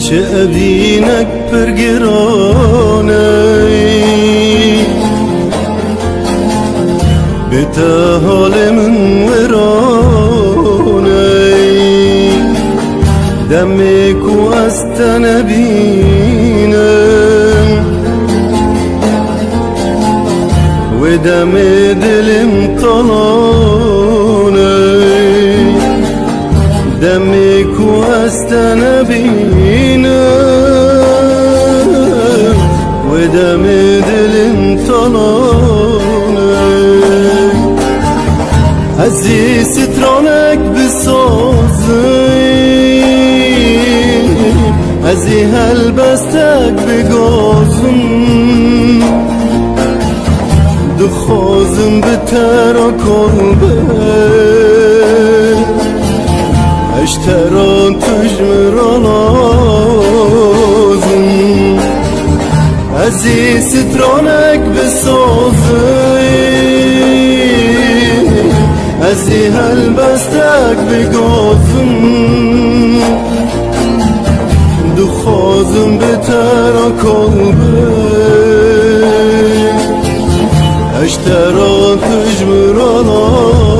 چه ابینک پرگرانه بته حال من ورانه دمی کو از تنبینم و دم دلم طلانه دمی کو از تنبینم و دم دلم طلانه ازی سترانک بسازی ازی هلبستک بگازم دخوازم به ترا کلبه اشتران تجمران آزم ازی سترانک بسازی ازی هلبستک بگازم دخوازم به ترا کلبه اشتران تجمران آزم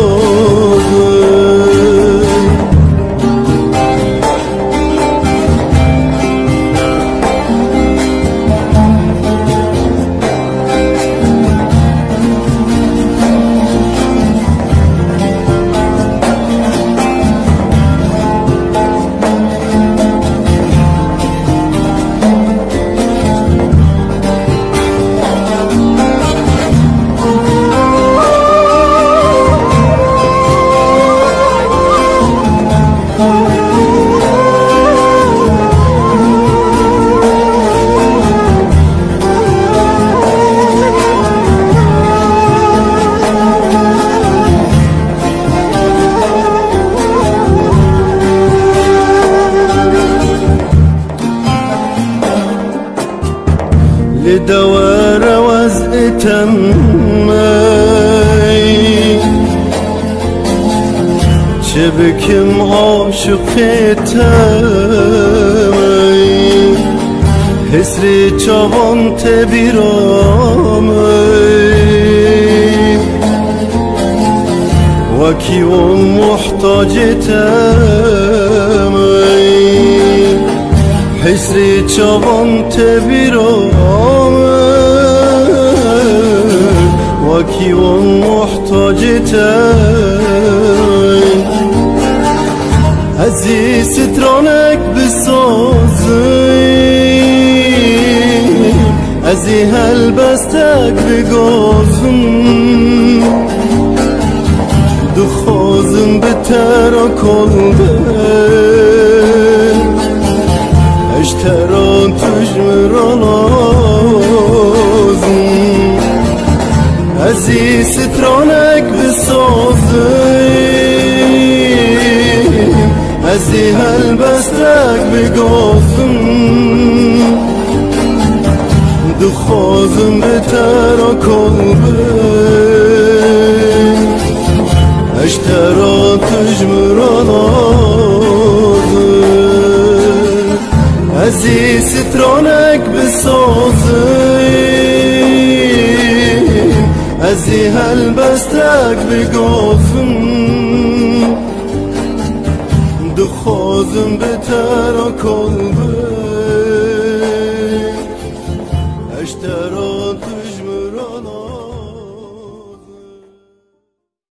لدوار وزئتم چه بکم عاشقتم حسری چوان تبیرام وکی اون محتاجتم حسری چوان تبیرام وکی اون محتاجتم ازی سترانک بسازی ازی هلبستک بگازم دخوازم به ترا کلبه اشتران تجمران آزم ازی سترانک بسازی ازی هلبستک بگازم دخوازم به ترا کلبه اشتران تجمران آزم ازی سترانک بسازی ازی هلبستک بگازم دخوازم به ترا کلبه اشتران تجمران